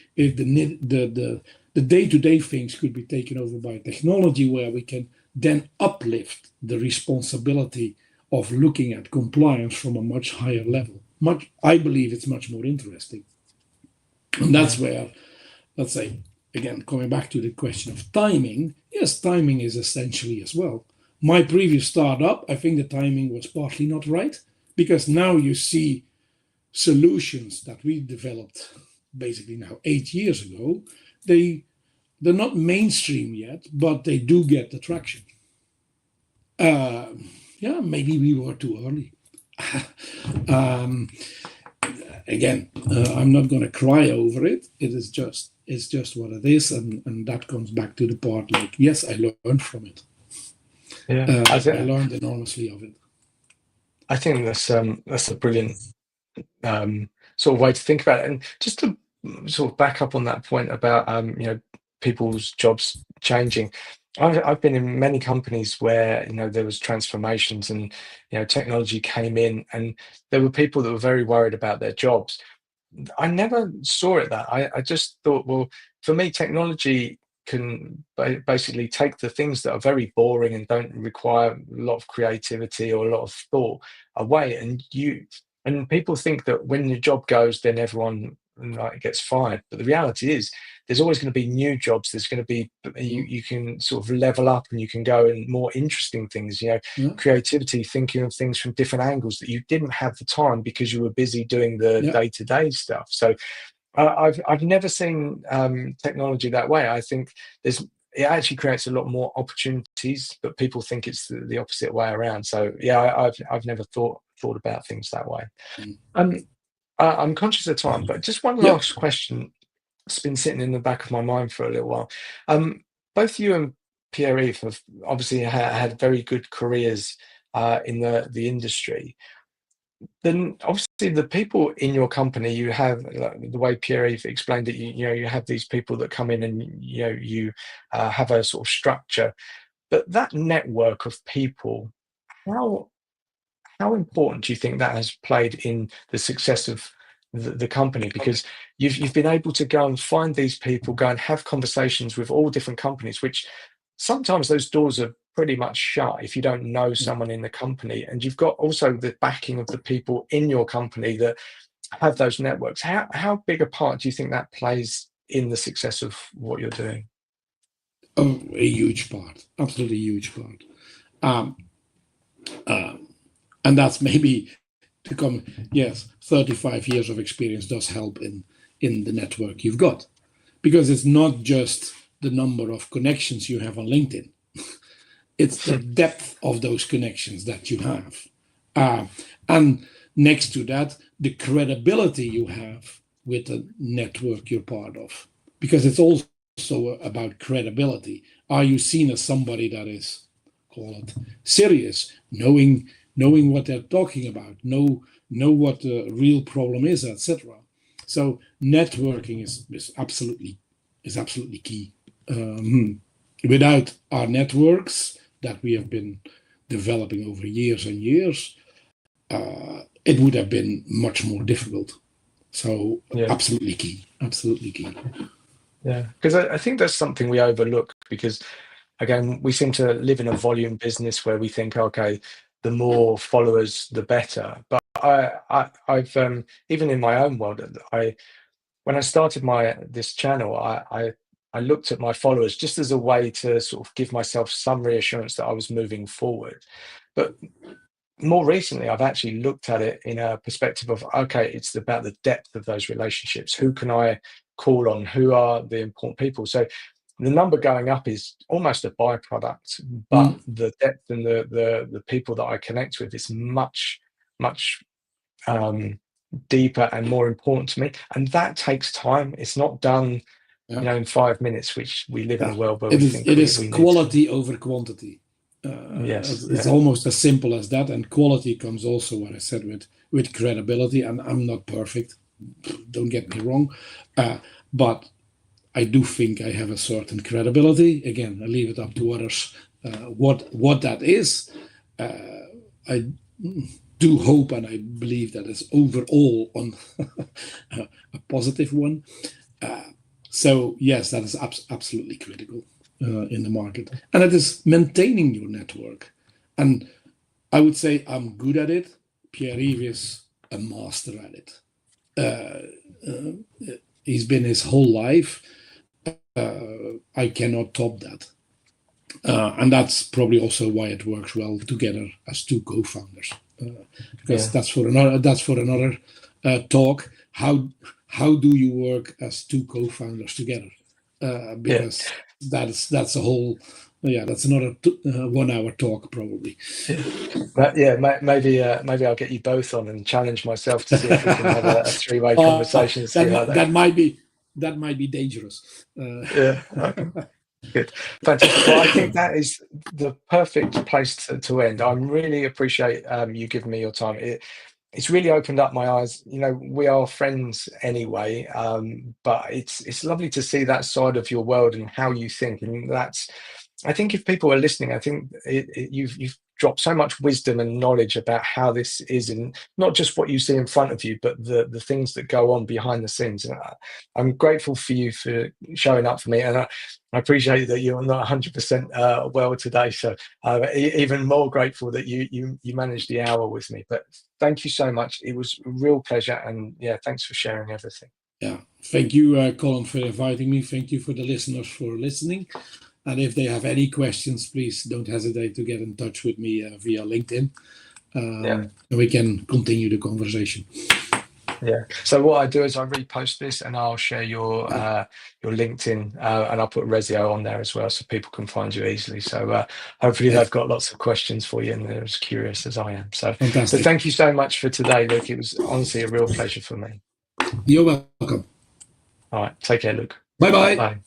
day-to-day things could be taken over by technology, where we can then uplift the responsibility of looking at compliance from a much higher level? I believe it's much more interesting. And that's where, let's say, again, coming back to the question of timing, yes, timing is essentially as well. My previous startup, I think the timing was partly not right, because now you see solutions that we developed basically now 8 years ago, they're not mainstream yet, but they do get the traction. Maybe we were too early. Again, I'm not going to cry over it. It's just what it is, and that comes back to the part like, yes, I learned from it. Yeah, I learned enormously of it. I think that's a brilliant sort of way to think about it. And just to sort of back up on that point about people's jobs changing. I've been in many companies where, there was transformations and, technology came in, and there were people that were very worried about their jobs. I never saw it that. I just thought, well, for me, technology can basically take the things that are very boring and don't require a lot of creativity or a lot of thought away. And people think that when your job goes, then everyone like gets fired. But the reality is, there's always going to be new jobs. There's going to be you can sort of level up and you can go in more interesting things. Creativity, thinking of things from different angles that you didn't have the time because you were busy doing the day-to-day stuff. So I've never seen technology that way. I think it actually creates a lot more opportunities, but people think it's the opposite way around. So yeah, I've never thought about things that way. I'm conscious of time, but just one last question. It's been sitting in the back of my mind for a little while. Both you and Pierre-Yves have obviously had very good careers in the industry. Then obviously the people in your company, you have, like, the way Pierre-Yves explained it, you have these people that come in and you have a sort of structure, but that network of people, how important do you think that has played in the success of the company? Because you've been able to go and find these people, go and have conversations with all different companies, which sometimes those doors are pretty much shut if you don't know someone in the company. And you've got also the backing of the people in your company that have those networks. How big a part do you think that plays in the success of what you're doing? Oh, a huge part, absolutely huge part. And that's maybe to come, yes, 35 years of experience does help in the network you've got. Because it's not just the number of connections you have on LinkedIn. It's the depth of those connections that you have. And next to that, the credibility you have with the network you're part of. Because it's also about credibility. Are you seen as somebody that is, call it, serious, knowing what they're talking about, know what the real problem is, etc. So networking is absolutely key. Without our networks that we have been developing over years and years, it would have been much more difficult. So absolutely key. Yeah, because I think that's something we overlook, because again, we seem to live in a volume business where we think, okay, the more followers, the better. But I've even in my own world, when I started this channel, I looked at my followers just as a way to sort of give myself some reassurance that I was moving forward. But more recently, I've actually looked at it in a perspective of, okay, it's about the depth of those relationships. Who can I call on? Who are the important people? So the number going up is almost a byproduct, but the depth and the people that I connect with is much deeper and more important to me, and that takes time. It's not done, in 5 minutes, which we live in a world where it we is, think it is we quality over quantity. Yes, it's almost as simple as that, and quality comes also, what I said, with credibility. And I'm not perfect, don't get me wrong, but I do think I have a certain credibility. Again, I leave it up to others what that is. I do hope and I believe that is overall on a positive one. So yes, that is absolutely critical in the market, and it is maintaining your network. And I would say I'm good at it. Pierre-Yves is a master at it. He's been his whole life. I cannot top that. And that's probably also why it works well together as two co-founders. Because that's for another talk. How do you work as two co-founders together? Because that's a whole that's another 1 hour talk probably. But maybe I'll get you both on and challenge myself to see if we can have a three-way conversation. That might be dangerous. Okay. Good, fantastic. Well, I think that is the perfect place to end. I really appreciate you giving me your time. it's really opened up my eyes. You know, we are friends anyway, but it's lovely to see that side of your world and how you think. And that's, I think, if people are listening, I think you've dropped so much wisdom and knowledge about how this is, and not just what you see in front of you, but the things that go on behind the scenes. And I'm grateful for you for showing up for me, and I appreciate that you're not 100% well today. So even more grateful that you managed the hour with me. But thank you so much. It was a real pleasure, and yeah, thanks for sharing everything. Yeah, thank you, Colin, for inviting me. Thank you for the listeners for listening. And if they have any questions, please don't hesitate to get in touch with me via LinkedIn. And we can continue the conversation. Yeah. So what I do is I repost this, and I'll share your LinkedIn, and I'll put Reseo on there as well, so people can find you easily. So hopefully they've got lots of questions for you, and they're as curious as I am. So, fantastic. So thank you so much for today, Luuk. It was honestly a real pleasure for me. You're welcome. All right. Take care, Luuk. Bye-bye. Bye.